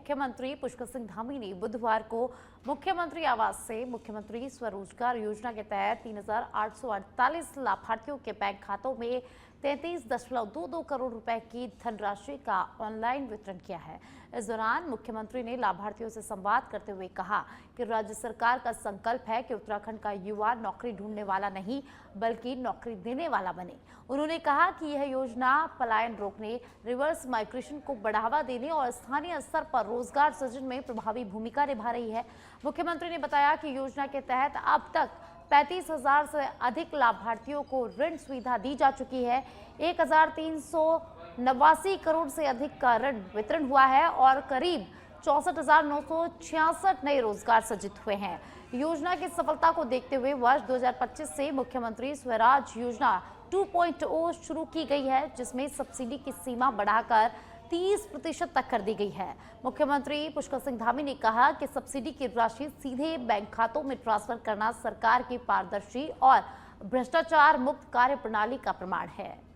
मुख्यमंत्री पुष्कर सिंह धामी ने बुधवार को मुख्यमंत्री आवास से मुख्यमंत्री स्वरोजगार योजना के तहत 3,848 लाभार्थियों के बैंक खातों में 33.22 करोड़ रुपए की धनराशि का ऑनलाइन वितरण किया है। इस दौरान मुख्यमंत्री ने लाभार्थियों से संवाद करते हुए कहा कि राज्य सरकार का संकल्प है कि उत्तराखंड का युवा नौकरी ढूंढने वाला नहीं बल्कि नौकरी देने वाला बने। उन्होंने कहा कि यह योजना पलायन रोकने, रिवर्स माइग्रेशन को बढ़ावा देने और स्थानीय स्तर पर रोजगार सृजन में प्रभावी भूमिका निभा रही है। मुख्यमंत्री ने बताया कि योजना के तहत अब तक 35,000 से अधिक लाभार्थियों को ऋण सुविधा दी जा चुकी है। 1,389 करोड़ से अधिक का ऋण वितरण हुआ है और करीब 64,966 नए रोजगार सृजित हुए हैं। योजना की सफलता को देखते हुए वर्ष 2025 से मुख्यमंत्री स्वराज योजना 2.0 शुरू की गई है, जिसमें सब्सिडी की सीमा बढ़ाकर 30% तक कर दी गई है। मुख्यमंत्री पुष्कर सिंह धामी ने कहा कि सब्सिडी की राशि सीधे बैंक खातों में ट्रांसफर करना सरकार की पारदर्शी और भ्रष्टाचार मुक्त कार्य प्रणाली का प्रमाण है।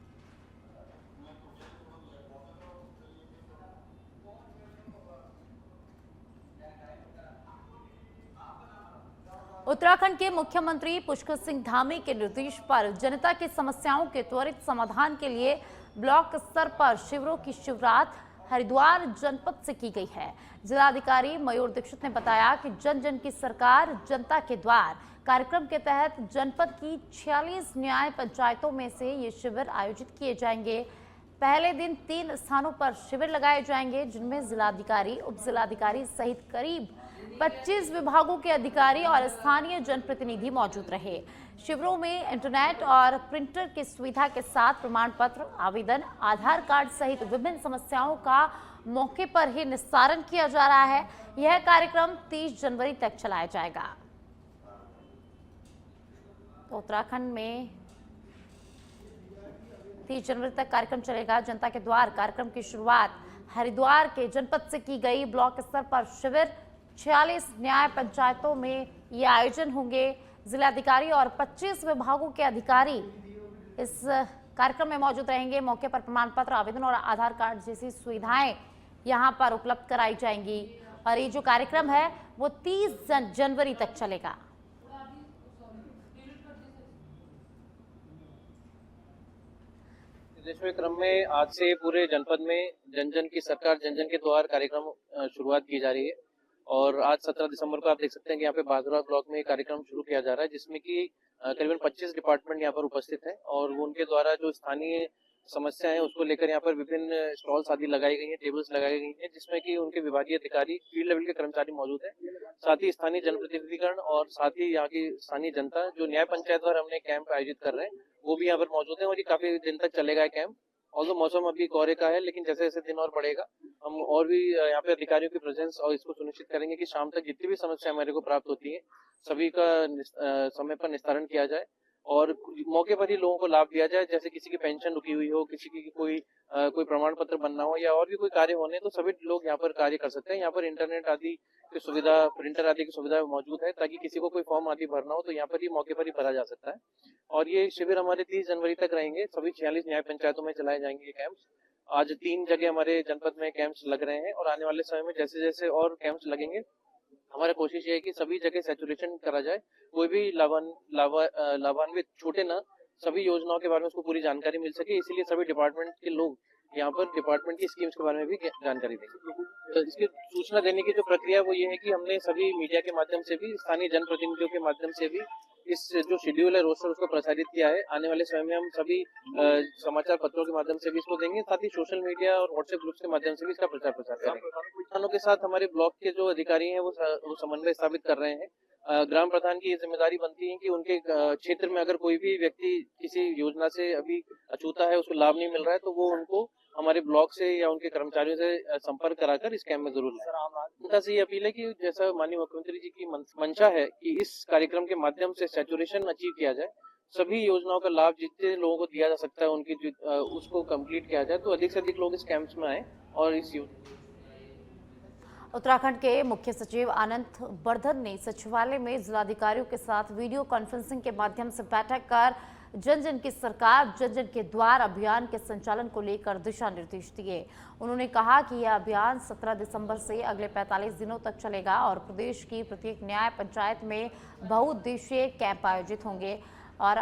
उत्तराखंड के मुख्यमंत्री पुष्कर सिंह धामी के निर्देश पर जनता की समस्याओं के त्वरित समाधान के लिए ब्लॉक स्तर पर शिविरों की शुरुआत हरिद्वार जनपद से की गई है। जिलाधिकारी मयूर दीक्षित ने बताया कि जन जन की सरकार जनता के द्वार कार्यक्रम के तहत जनपद की 46 न्याय पंचायतों में से ये शिविर आयोजित किए जाएंगे। पहले दिन 3 स्थानों पर शिविर लगाए जाएंगे, जिनमें जिलाधिकारी, उप जिलाधिकारी सहित करीब 25 विभागों के अधिकारी और स्थानीय जनप्रतिनिधि मौजूद रहे। शिविरों में इंटरनेट और प्रिंटर की सुविधा के साथ प्रमाण पत्र, आवेदन, आधार कार्ड सहित विभिन्न समस्याओं का मौके पर ही निस्तारण किया जा रहा है। यह कार्यक्रम 30 जनवरी तक चलाया जाएगा। तो उत्तराखंड में 30 जनवरी तक कार्यक्रम चलेगा। जनता के द्वार कार्यक्रम की शुरुआत हरिद्वार के जनपद से की गई। ब्लॉक स्तर पर शिविर 46 न्याय पंचायतों में ये आयोजन होंगे। जिलाधिकारी और 25 विभागों के अधिकारी इस कार्यक्रम में मौजूद रहेंगे। मौके पर प्रमाण पत्र, आवेदन और आधार कार्ड जैसी सुविधाएं यहां पर उपलब्ध कराई जाएंगी और ये जो कार्यक्रम है वो 30 जनवरी तक चलेगा। देशव्यापी क्रम में आज से पूरे जनपद में जन जन की सरकार जन जन के द्वार कार्यक्रम शुरुआत की जा रही है और आज 17 दिसंबर को आप देख सकते हैं कि यहाँ पे बाजरा ब्लॉक में कार्यक्रम शुरू किया जा रहा है, जिसमें कि करीबन 25 डिपार्टमेंट यहाँ पर उपस्थित हैं और उनके द्वारा जो स्थानीय समस्या है उसको लेकर यहाँ पर विभिन्न स्टॉल्स आदि लगाई गई हैं, टेबल्स लगाई गई हैं, जिसमें कि उनके विभागीय अधिकारी, फील्ड लेवल के कर्मचारी मौजूद हैं, साथ ही स्थानीय जनप्रतिनिधिगण और साथ ही यहाँ की स्थानीय जनता जो न्याय पंचायत द्वारा हमने कैंप आयोजित कर रहे हैं वो भी यहाँ पर मौजूद है और ये काफी दिन तक चलेगा कैंप। और मौसम अभी कोहरे का है, लेकिन जैसे जैसे दिन और बढ़ेगा हम और भी यहाँ पे अधिकारियों की प्रेजेंस और इसको सुनिश्चित करेंगे कि शाम तक जितनी भी समस्या हमारे को प्राप्त होती है सभी का समय पर निस्तारण किया जाए और मौके पर ही लोगों को लाभ दिया जाए। जैसे किसी की पेंशन रुकी हुई हो, किसी की कोई प्रमाण पत्र बनना हो या और भी कोई कार्य होने, तो सभी लोग यहाँ पर कार्य कर सकते हैं। यहाँ पर इंटरनेट आदि की सुविधा, प्रिंटर आदि की सुविधा मौजूद है ताकि किसी को कोई फॉर्म आदि भरना हो तो यहाँ पर ही मौके पर ही भरा जा सकता है। और ये शिविर हमारे 30 जनवरी तक रहेंगे। सभी 46 न्याय पंचायतों में चलाए जाएंगे ये कैंप्स। आज 3 जगह हमारे जनपद में कैंप्स लग रहे हैं और आने वाले समय में जैसे जैसे और कैंप्स लगेंगे हमारा कोशिश ये है कि सभी जगह सैचुरेशन करा जाए, कोई भी लाभान्वित छूटे ना, सभी योजनाओं के बारे में उसको पूरी जानकारी मिल सके। इसीलिए सभी डिपार्टमेंट के लोग यहाँ पर डिपार्टमेंट की स्कीम्स के बारे में भी जानकारी देंगे। तो इसकी सूचना देने की जो प्रक्रिया वो ये है कि हमने सभी मीडिया के माध्यम से भी, स्थानीय जनप्रतिनिधियों के माध्यम से भी इस जो शेड्यूल है रोस्टर उसको प्रसारित किया है। आने वाले समय में हम सभी समाचार पत्रों के माध्यम से भी इसको देंगे, साथ ही सोशल मीडिया और व्हाट्सएप ग्रुप्स के माध्यम से भी इसका प्रचार करेंगे। किसानों के साथ हमारे ब्लॉक के जो अधिकारी हैं वो समन्वय स्थापित कर रहे हैं। ग्राम प्रधान की ये जिम्मेदारी बनती है कि उनके क्षेत्र में अगर कोई भी व्यक्ति किसी योजना से अभी अछूता है, उसको लाभ नहीं मिल रहा है, तो वो उनको हमारे ब्लॉक से या उनके कर्मचारियों से संपर्क कराकर इस कैंप में जरूर लाएं। जनता से ये अपील है कि जैसा माननीय मुख्यमंत्री जी की मंशा है कि इस कार्यक्रम के माध्यम से सैचुरेशन अचीव किया जाए, सभी योजनाओं का लाभ जितने लोगों को दिया जा सकता है उनकी उसको कंप्लीट किया जाए, तो अधिक से अधिक लोग इस कैंप्स में आए और इस उत्तराखंड के मुख्य सचिव आनंद वर्धन ने सचिवालय में जिलाधिकारियों के साथ वीडियो कॉन्फ्रेंसिंग के माध्यम से बैठक कर जन जन की सरकार जन जन के द्वार अभियान के संचालन को लेकर दिशा निर्देश दिए। उन्होंने कहा कि यह अभियान 17 दिसंबर से अगले 45 दिनों तक चलेगा और प्रदेश की प्रत्येक न्याय पंचायत में बहुउद्देशीय कैंप आयोजित होंगे और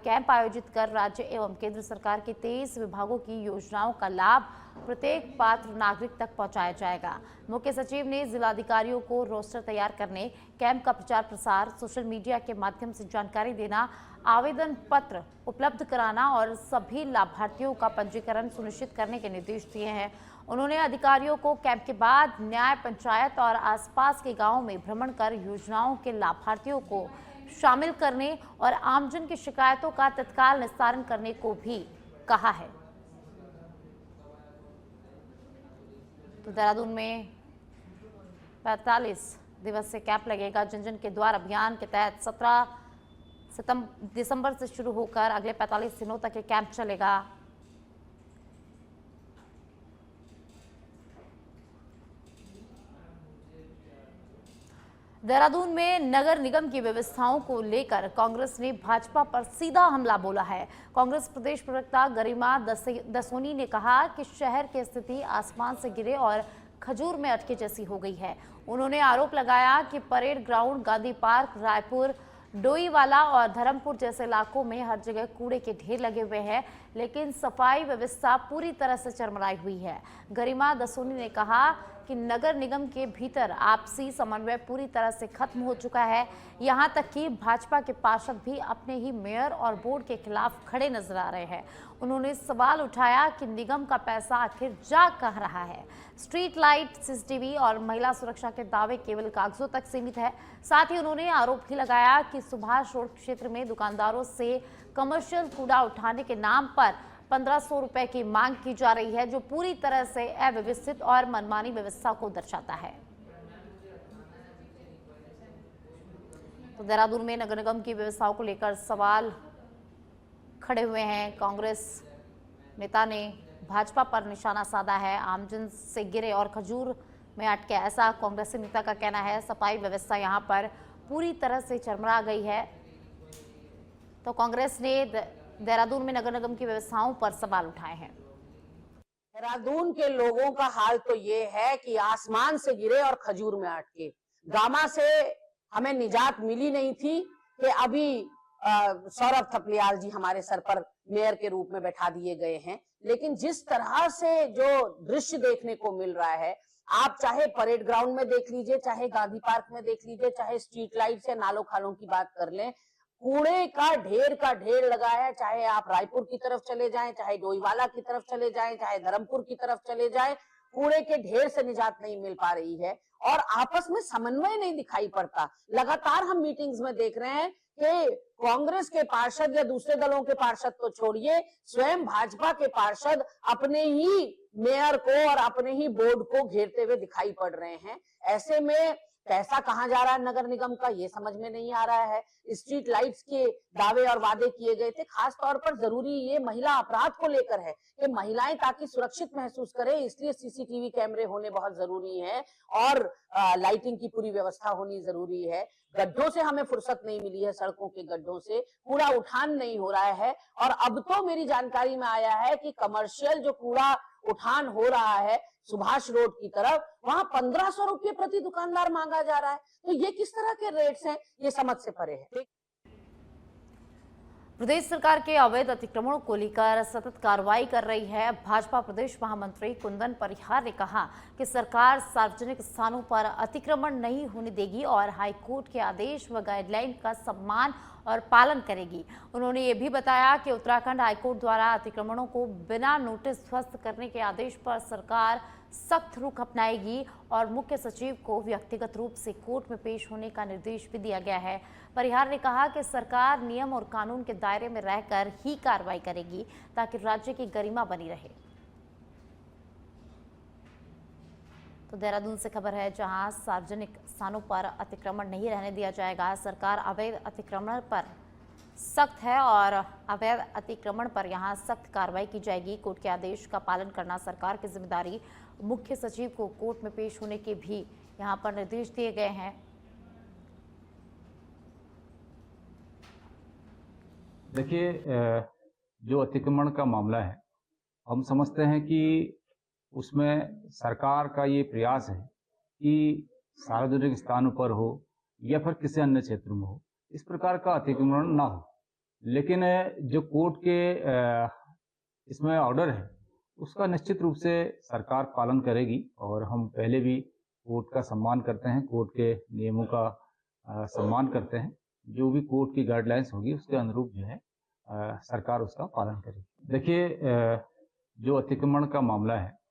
कैंप आयोजित कर राज्य एवं केंद्र सरकार के 23 विभागों की योजनाओं का लाभ प्रत्येक पात्र नागरिक तक पहुंचाया जाएगा। मुख्य सचिव ने जिलाधिकारियों को रोस्टर तैयार करने, कैंप का प्रचार प्रसार, सोशल मीडिया के माध्यम से जानकारी देना, आवेदन पत्र उपलब्ध कराना और सभी लाभार्थियों का पंजीकरण सुनिश्चित करने के निर्देश दिए हैं। उन्होंने अधिकारियों को कैंप के बाद न्याय पंचायत और आसपास के गाँवों में भ्रमण कर योजनाओं के लाभार्थियों को शामिल करने और आमजन की शिकायतों का तत्काल निस्तारण करने को भी कहा है। तो देहरादून में 45 दिवसीय कैंप लगेगा। जन जन के द्वार अभियान के तहत 17 दिसंबर से शुरू होकर अगले 45 दिनों तक ये कैंप चलेगा। देहरादून में नगर निगम की व्यवस्थाओं को लेकर कांग्रेस ने भाजपा पर सीधा हमला बोला है। कांग्रेस प्रदेश प्रवक्ता गरिमा दसोनी ने कहा कि शहर की स्थिति आसमान से गिरे और खजूर में अटके जैसी हो गई है। उन्होंने आरोप लगाया कि parade ground, Gandhi park, Raipur, Doiwala और धर्मपुर जैसे इलाकों में हर जगह कूड़े के ढेर लगे हुए हैं, लेकिन सफाई व्यवस्था पूरी तरह से चरमराई हुई है। गरिमा दसोनी ने कहा कि नगर निगम के भीतर आपसी समन्वय पूरी तरह से खत्म हो चुका है। यहां तक कि भाजपा के पार्षद भी अपने ही मेयर और बोर्ड के खिलाफ खड़े नजर आ रहे हैं। उन्होंने सवाल उठाया कि निगम का पैसा आखिर जा कहाँ रहा है। स्ट्रीट लाइट, सीसीटीवी और महिला सुरक्षा के दावे केवल कागजों तक सीमित है। साथ ही उन्होंने आरोप भी लगाया कि सुभाष रोड क्षेत्र में दुकानदारों से कमर्शियल कूड़ा उठाने के नाम पर 1500 रुपए की मांग की जा रही है, जो पूरी तरह से अव्यवस्थित और मनमानी व्यवस्था को दर्शाता है। तो देहरादून में नगर निगम की व्यवस्थाओं को लेकर सवाल खड़े हुए हैं। कांग्रेस नेता ने भाजपा पर निशाना साधा है। आमजन से गिरे और खजूर में अटके, ऐसा कांग्रेसी नेता का कहना है। सफाई व्यवस्था यहां पर पूरी तरह से चरमरा गई है। तो कांग्रेस ने देहरादून में नगर निगम की व्यवस्थाओं पर सवाल उठाए हैं। देहरादून के लोगों का हाल तो ये है कि आसमान से गिरे और खजूर में अटके। गामा से हमें निजात मिली नहीं थी कि अभी सौरभ थपलियाल जी हमारे सर पर मेयर के रूप में बैठा दिए गए हैं, लेकिन जिस तरह से जो दृश्य देखने को मिल रहा है, आप चाहे परेड ग्राउंड में देख लीजिए, चाहे गांधी पार्क में देख लीजिए, चाहे स्ट्रीट लाइट से नालों खालों की बात कर लें, कूड़े का ढेर लगा है। चाहे आप रायपुर की तरफ चले जाएं, चाहे डोईवाला की तरफ चले जाएं, चाहे धर्मपुर की तरफ चले जाएं, कूड़े के ढेर से निजात नहीं मिल पा रही है और आपस में समन्वय नहीं दिखाई पड़ता। लगातार हम मीटिंग्स में देख रहे हैं कि कांग्रेस के पार्षद या दूसरे दलों के पार्षद तो छोड़िए, स्वयं भाजपा के पार्षद अपने ही मेयर को और अपने ही बोर्ड को घेरते हुए दिखाई पड़ रहे हैं। ऐसे में पैसा कहां जा रहा है नगर निगम का, ये समझ में नहीं आ रहा है। स्ट्रीट लाइट्स के दावे और वादे किए गए थे। खास तौर पर जरूरी ये महिला अपराध को लेकर है कि महिलाएं ताकि सुरक्षित महसूस करें, इसलिए सीसीटीवी कैमरे होने बहुत जरूरी है और लाइटिंग की पूरी व्यवस्था होनी जरूरी है। गड्ढों से हमें फुर्सत नहीं मिली है, सड़कों के गड्ढों से कूड़ा उठान नहीं हो रहा है। और अब तो मेरी जानकारी में आया है कि कमर्शियल जो कूड़ा उठान हो रहा है सुभाष रोड की तरफ, वहां 1500 रुपये प्रति दुकानदार मांगा जा रहा है। तो ये किस तरह के रेट्स हैं, ये समझ से परे है। प्रदेश सरकार के अवैध अतिक्रमणों को लेकर सतत कार्रवाई कर रही है। भाजपा प्रदेश महामंत्री कुंदन परिहार ने कहा कि सरकार सार्वजनिक स्थानों पर अतिक्रमण नहीं होने देगी और हाईकोर्ट के आदेश व गाइडलाइन का सम्मान और पालन करेगी। उन्होंने ये भी बताया कि उत्तराखंड हाईकोर्ट द्वारा अतिक्रमणों को बिना नोटिस ध्वस्त करने के आदेश पर सरकार सख्त रुख अपनाएगी और मुख्य सचिव को व्यक्तिगत रूप से कोर्ट में पेश होने का निर्देश भी दिया गया है। परिहार ने कहा कि सरकार नियम और कानून के दायरे में रहकर ही कार्रवाई करेगी ताकि राज्य की गरिमा बनी रहे। तो देहरादून से खबर है, जहां सार्वजनिक स्थानों पर अतिक्रमण नहीं रहने दिया जाएगा। सरकार अवैध अतिक्रमण पर सख्त है और अवैध अतिक्रमण पर यहां सख्त कार्रवाई की जाएगी। कोर्ट के आदेश का पालन करना सरकार की जिम्मेदारी। मुख्य सचिव को कोर्ट में पेश होने के भी यहां पर निर्देश दिए गए हैं। देखिए, जो अतिक्रमण का मामला है, हम समझते हैं कि उसमें सरकार का ये प्रयास है कि सार्वजनिक स्थानों पर हो या फिर किसी अन्य क्षेत्र में हो, इस प्रकार का अतिक्रमण ना हो। लेकिन जो कोर्ट के इसमें ऑर्डर है, उसका निश्चित रूप से सरकार पालन करेगी और हम पहले भी कोर्ट का सम्मान करते हैं, कोर्ट के नियमों का सम्मान करते हैं। जो भी कोर्ट की गाइडलाइंस होगी उसके अनुरूप जो है सरकार उसका पालन करेगी। देखिए, जो अतिक्रमण का मामला है,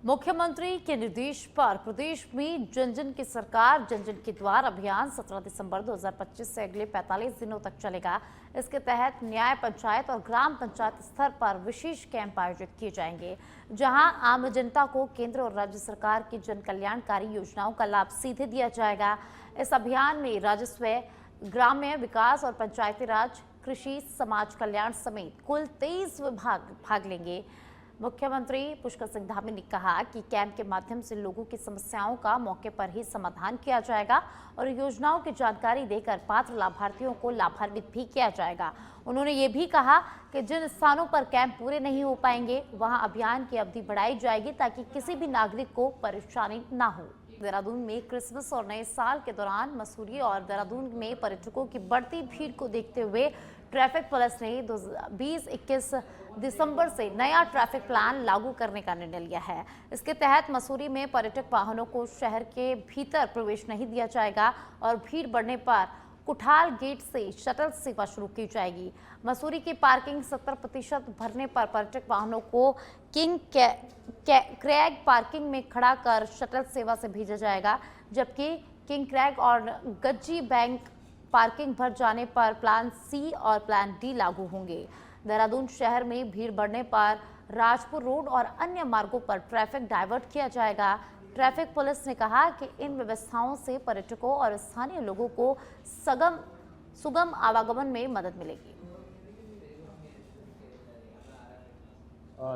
मुख्यमंत्री के निर्देश पर प्रदेश में जन जन की सरकार जन जन के द्वार अभियान 17 दिसंबर 2025 से अगले 45 दिनों तक चलेगा। इसके तहत न्याय पंचायत और ग्राम पंचायत स्तर पर विशेष कैंप आयोजित किए जाएंगे, जहां आम जनता को केंद्र और राज्य सरकार की जन कल्याणकारी योजनाओं का लाभ सीधे दिया जाएगा। इस अभियान में राजस्व, ग्राम्य विकास और पंचायती राज, कृषि, समाज कल्याण समेत कुल 23 विभाग भाग लेंगे। मुख्यमंत्री पुष्कर सिंह धामी ने कहा कि कैंप के माध्यम से लोगों की समस्याओं का मौके पर ही समाधान किया जाएगा और योजनाओं की जानकारी देकर पात्र लाभार्थियों को लाभान्वित भी किया जाएगा। उन्होंने ये भी कहा कि जिन स्थानों पर कैंप पूरे नहीं हो पाएंगे, वहां अभियान की अवधि बढ़ाई जाएगी ताकि किसी भी नागरिक को परेशानी न हो। देहरादून में क्रिसमस और नए साल के दौरान मसूरी और देहरादून में पर्यटकों की बढ़ती भीड़ को देखते हुए ट्रैफिक पुलिस ने 20-21 दिसंबर से नया ट्रैफिक प्लान लागू करने का निर्णय लिया है। इसके तहत मसूरी में पर्यटक वाहनों को शहर के भीतर प्रवेश नहीं दिया जाएगा और भीड़ बढ़ने पर कुठाल गेट से शटल सेवा शुरू की जाएगी। मसूरी की पार्किंग 70% भरने पर पर्यटक वाहनों को किंग क्रैग पार्किंग में खड़ा कर शटल सेवा से भेजा जाएगा, जबकि किंग क्रैग और गज्जी बैंक पार्किंग भर जाने पर प्लान सी और प्लान डी लागू होंगे। देहरादून शहर में भीड़ बढ़ने पर राजपुर रोड और अन्य मार्गों पर ट्रैफिक डाइवर्ट किया जाएगा। ट्रैफिक पुलिस ने कहा कि इन व्यवस्थाओं से पर्यटकों और स्थानीय लोगों को सुगम आवागमन में मदद मिलेगी।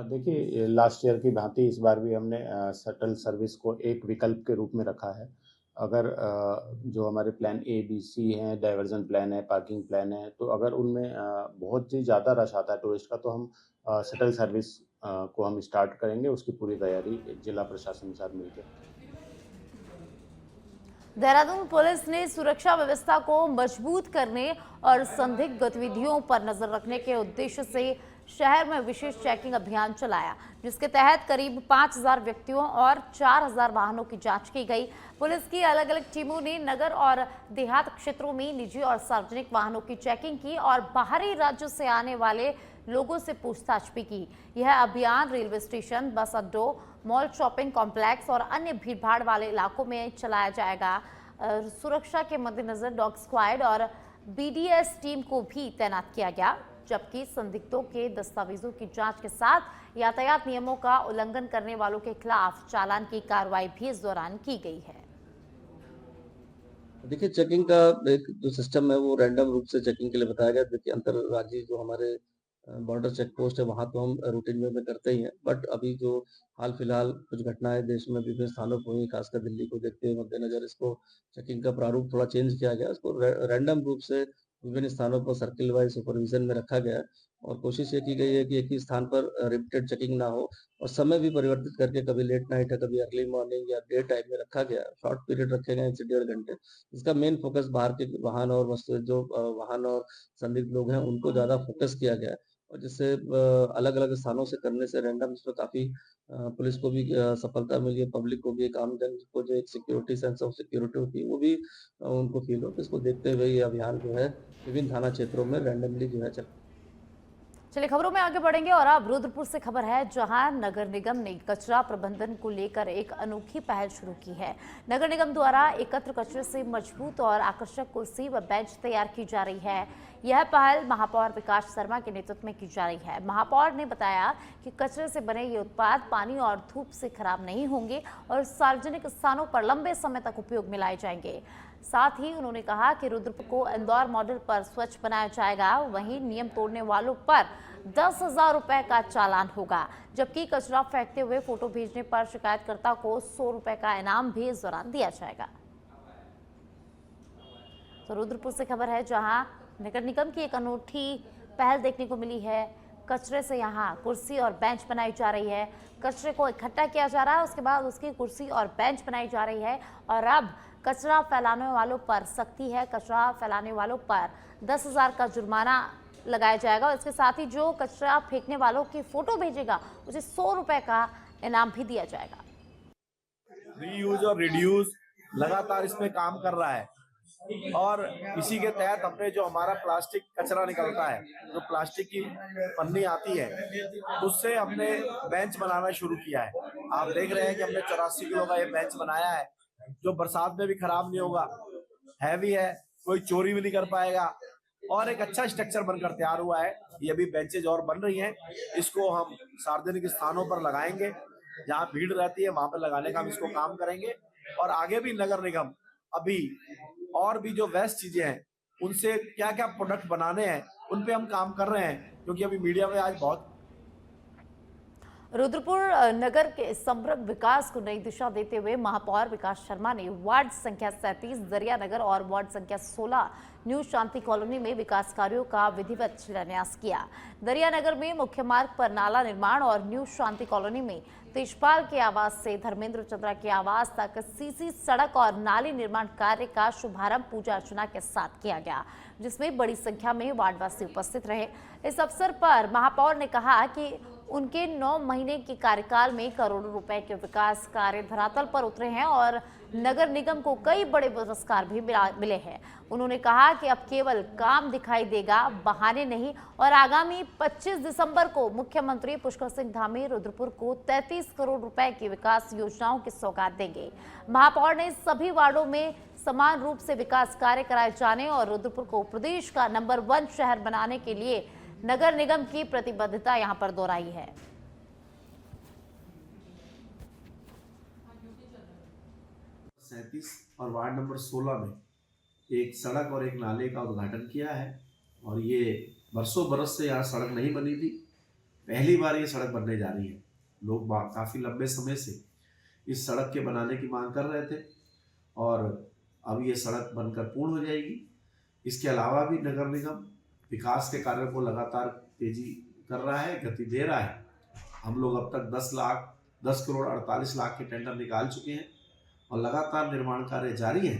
देखिए, लास्ट ईयर की भांति इस बार भी हमने शटल सर्विस को एक विकल्प के रूप में रखा है। अगर जो हमारे प्लान ए, बी, सी हैं, डाइवर्जन प्लान है, पार्किंग प्लान है, तो अगर उनमें बहुत ही ज़्यादा रश आता है टूरिस्ट का, तो हम शटल सर्विस को हम स्टार्ट करेंगे। उसकी पूरी तैयारी जिला प्रशासन के साथ मिलकर। देहरादून पुलिस ने सुरक्षा व्यवस्था को मजबूत करने और संदिग्ध गतिविधियों पर नजर रखने के उद्देश्य से शहर में विशेष चेकिंग अभियान चलाया, जिसके तहत करीब 5000 व्यक्तियों और 4000 वाहनों की जांच की गई। पुलिस की अलग अलग टीमों ने नगर और देहात क्षेत्रों में निजी और सार्वजनिक वाहनों की चेकिंग की और बाहरी राज्यों से आने वाले लोगों से पूछताछ भी की। यह अभियान रेलवे स्टेशन, बस अड्डों, मॉल, शॉपिंग कॉम्प्लेक्स और अन्य भीड़भाड़ वाले इलाकों में चलाया जाएगा। सुरक्षा के मद्देनजर डॉग स्क्वाड और BDS टीम को भी तैनात किया गया, जबकि संदिग्धों के दस्तावेजों की जांच के साथ यातायात नियमों का उल्लंघन करने वालों के खिलाफ चालान की कार्रवाई भी इस दौरान की गई है। देखिए, चेकिंग का एक जो सिस्टम है वो रैंडम रूप से चेकिंग के लिए बताया गया। देखिए, अंतर्राज्यीय जो हमारे बॉर्डर चेक पोस्ट है, वहाँ तो हम रूटीन में करते ही हैं, बट अभी जो हाल फिलहाल कुछ घटनाएं देश में विभिन्न स्थानों पर हुई, खासकर दिल्ली को देखते हुए मद्देनजर इसको चेकिंग का प्रारूप थोड़ा चेंज किया गया। इसको रैंडम रूप से विभिन्न स्थानों पर सर्किल वाइज सुपरविजन में रखा गया है और कोशिश ये की गई है कि एक ही स्थान पर रिपीटेड चेकिंग ना हो और समय भी परिवर्तित करके कभी लेट नाइट है, कभी अर्ली मॉर्निंग या डे टाइम में रखा गया। शॉर्ट पीरियड रखे गए 1 से 1.5 घंटे। इसका मेन फोकस बाहर के वाहन और जो वाहन और संदिग्ध लोग हैं उनको ज़्यादा फोकस किया गया है और जिससे अलग अलग स्थानों से करने से रैंडम इसमें काफ़ी पुलिस को भी सफलता मिली है, पब्लिक को भी, एक आम जन को जो एक सिक्योरिटी, सेंस ऑफ सिक्योरिटी होती है वो भी उनको फील हो। तो इसको देखते हुए ये अभियान जो है विभिन्न थाना क्षेत्रों में रैंडमली जो है चल। चलिए खबरों में आगे बढ़ेंगे और अब रुद्रपुर से खबर है, जहां नगर निगम ने कचरा प्रबंधन को लेकर एक अनोखी पहल शुरू की है। नगर निगम द्वारा एकत्र कचरे से मजबूत और आकर्षक कुर्सी व बेंच तैयार की जा रही है। यह पहल महापौर विकास शर्मा के नेतृत्व में की जा रही है। महापौर ने बताया कि कचरे से बने ये उत्पाद पानी और धूप से खराब नहीं होंगे और सार्वजनिक स्थानों पर लंबे समय तक उपयोग में लाए जाएंगे। साथ ही उन्होंने कहा कि रुद्रपुर को इंदौर मॉडल पर स्वच्छ बनाया जाएगा। वहीं नियम तोड़ने वालों पर 10,000 रुपए का चालान होगा, जबकि कचरा फेंकते हुए फोटो भेजने पर शिकायतकर्ता को 100 रुपए का इनाम भी इस दौरान दिया जाएगा। तो रुद्रपुर से खबर है, जहां नगर निगम की एक अनूठी पहल देखने को मिली है। कचरे से यहां कुर्सी और बेंच बनाई जा रही है। कचरे को इकट्ठा किया जा रहा है, उसके बाद उसकी कुर्सी और बेंच बनाई जा रही है। और अब कचरा फैलाने वालों पर सख्ती है। कचरा फैलाने वालों पर 10,000 का जुर्माना लगाया जाएगा और इसके साथ ही जो कचरा फेंकने वालों की फोटो भेजेगा उसे 100 रुपए का इनाम भी दिया जाएगा। रीयूज और रिड्यूस लगातार इसमें काम कर रहा है और इसी के तहत हमने जो हमारा प्लास्टिक कचरा निकलता है, जो प्लास्टिक की पन्नी आती है, उससे हमने बेंच बनाना शुरू किया है। आप देख रहे हैं कि हमने 84 किलो का ये बेंच बनाया है, जो बरसात में भी खराब नहीं होगा, हैवी है, कोई चोरी भी नहीं कर पाएगा और एक अच्छा स्ट्रक्चर बनकर तैयार हुआ है। ये अभी बेंचेज और बन रही हैं, इसको हम सार्वजनिक स्थानों पर लगाएंगे, जहाँ भीड़ रहती है वहां पर लगाने का हम इसको काम करेंगे। और आगे भी नगर निगम अभी और भी जो वेस्ट चीजें हैं उनसे क्या क्या प्रोडक्ट बनाने हैं उन पे हम काम कर रहे हैं, क्योंकि अभी मीडिया में आज बहुत। रुद्रपुर नगर के समग्र विकास को नई दिशा देते हुए महापौर विकास शर्मा ने वार्ड संख्या 37 दरिया नगर और वार्ड संख्या 16 न्यू शांति कॉलोनी में विकास कार्यों का विधिवत शिलान्यास किया। दरिया नगर में मुख्य मार्ग पर नाला निर्माण और न्यू शांति कॉलोनी में तेजपाल के आवास से धर्मेंद्र चंद्रा के आवास तक सीसी सड़क और नाली निर्माण कार्य का शुभारंभ पूजा अर्चना के साथ किया गया, जिसमें बड़ी संख्या में वार्डवासी उपस्थित रहे। इस अवसर पर महापौर ने कहा कि उनके 9 महीने के कार्यकाल में करोड़ों रुपए के विकास कार्य धरातल पर उतरे हैं और नगर निगम को कई बड़े पुरस्कार भी मिले हैं। उन्होंने कहा कि अब केवल काम दिखाई देगा, बहाने नहीं, और आगामी 25 दिसंबर को मुख्यमंत्री पुष्कर सिंह धामी रुद्रपुर को 33 करोड़ रुपए की विकास योजनाओं की सौगात देंगे। महापौर ने सभी वार्डों में समान रूप से विकास कार्य कराए जाने और रुद्रपुर को प्रदेश का नंबर 1 शहर बनाने के लिए नगर निगम की प्रतिबद्धता यहां पर दोहराई है। और वार्ड नंबर 16 में एक सड़क और एक नाले का उद्घाटन किया है और ये बरसों बरस से यहाँ सड़क नहीं बनी थी, पहली बार ये सड़क बनने जा रही है। लोग काफ़ी लंबे समय से इस सड़क के बनाने की मांग कर रहे थे और अब ये सड़क बनकर पूर्ण हो जाएगी। इसके अलावा भी नगर निगम विकास के कार्यों को लगातार तेजी कर रहा है, गति दे रहा है। हम लोग अब तक 10 करोड़ 48 लाख के टेंडर निकाल चुके हैं और लगातार निर्माण कार्य जारी है।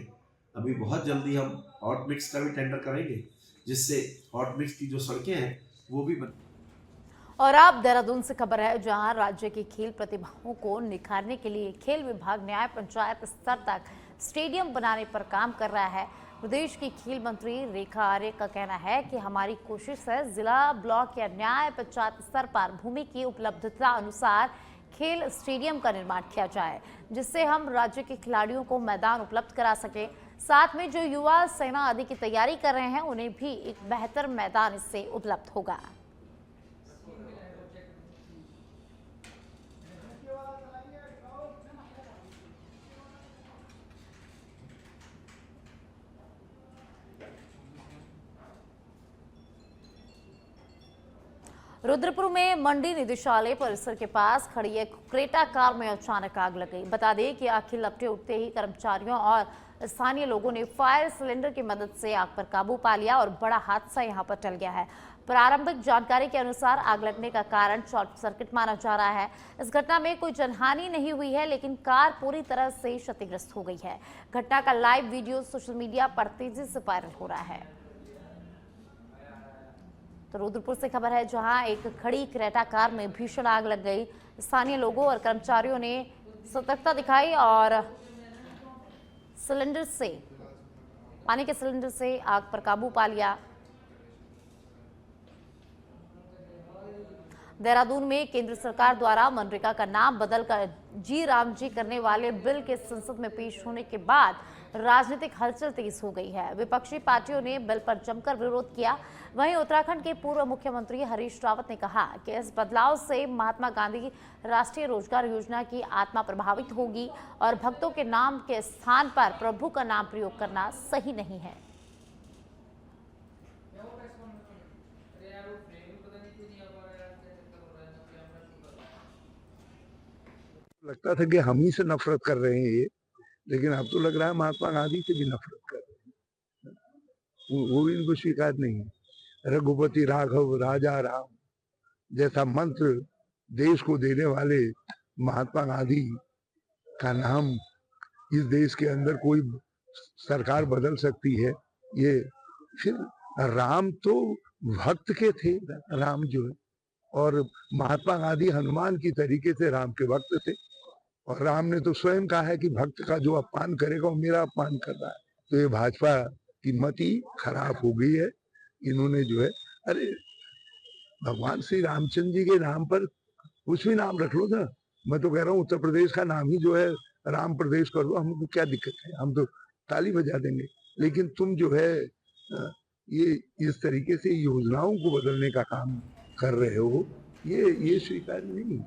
अभी बहुत जल्दी हम हॉट मिक्स का भी टेंडर करेंगे, जिससे हॉट मिक्स की जो सड़कें हैं वो भी बन। और अब देहरादून से खबर है, जहां राज्य की खेल प्रतिभाओं को निखारने के लिए खेल विभाग न्याय पंचायत स्तर तक स्टेडियम बनाने पर काम कर रहा है। प्रदेश की खेल मंत्री रेखा आर्य का कहना है कि हमारी कोशिश है जिला, ब्लॉक या न्याय पंचायत स्तर पर भूमि की उपलब्धता अनुसार खेल स्टेडियम का निर्माण किया जाए, जिससे हम राज्य के खिलाड़ियों को मैदान उपलब्ध करा सके। साथ में जो युवा सेना आदि की तैयारी कर रहे हैं उन्हें भी एक बेहतर मैदान इससे उपलब्ध होगा। रुद्रपुर में मंडी निदेशालय परिसर के पास खड़ी एक क्रेटा कार में अचानक आग लग गई। बता दें कि आग लपटे उठते ही कर्मचारियों और स्थानीय लोगों ने फायर सिलेंडर की मदद से आग पर काबू पा लिया और बड़ा हादसा यहां पर टल गया है। प्रारंभिक जानकारी के अनुसार आग लगने का कारण शॉर्ट सर्किट माना जा रहा है। इस घटना में कोई जनहानि नहीं हुई है, लेकिन कार पूरी तरह से क्षतिग्रस्त हो गई है। घटना का लाइव वीडियो सोशल मीडिया पर तेजी से वायरल हो रहा है। तो रुद्रपुर से खबर है, जहां एक खड़ी क्रेटा कार में भीषण आग लग गई। स्थानीय लोगों और कर्मचारियों ने सतर्कता दिखाई और सिलेंडर से, पानी के सिलेंडर से आग पर काबू पा लिया। देहरादून में केंद्र सरकार द्वारा मनरेगा का नाम बदलकर जी राम जी करने वाले बिल के संसद में पेश होने के बाद राजनीतिक हलचल तेज हो गई है। विपक्षी पार्टियों ने बिल पर जमकर विरोध किया। वहीं उत्तराखंड के पूर्व मुख्यमंत्री हरीश रावत ने कहा कि इस बदलाव से महात्मा गांधी राष्ट्रीय रोजगार योजना की आत्मा प्रभावित होगी और भक्तों के नाम के स्थान पर प्रभु का नाम प्रयोग करना सही नहीं है। लगता था कि हम ही से नफरत कर रहे हैं ये, लेकिन अब तो लग रहा है महात्मा गांधी से भी नफरत कर रहे हैं। वो भी इनको स्वीकार नहीं है। रघुपति राघव राजा राम जैसा मंत्र देश को देने वाले महात्मा गांधी का नाम इस देश के अंदर कोई सरकार बदल सकती है? ये फिर राम तो भक्त के थे, राम जो है, और महात्मा गांधी हनुमान की तरीके से राम के भक्त थे, और राम ने तो स्वयं कहा है कि भक्त का जो अपमान करेगा वो मेरा अपमान कर रहा है। तो ये भाजपा की मति खराब हो गई है। इन्होंने जो है, अरे भगवान श्री रामचंद्र जी के नाम पर कुछ भी नाम रख लो ना। मैं तो कह रहा हूँ उत्तर प्रदेश का नाम ही जो है राम प्रदेश कर दो, हमको क्या दिक्कत है, हम तो ताली बजा देंगे। लेकिन तुम जो है ये इस तरीके से योजनाओं को बदलने का काम कर रहे हो, ये स्वीकार नहीं।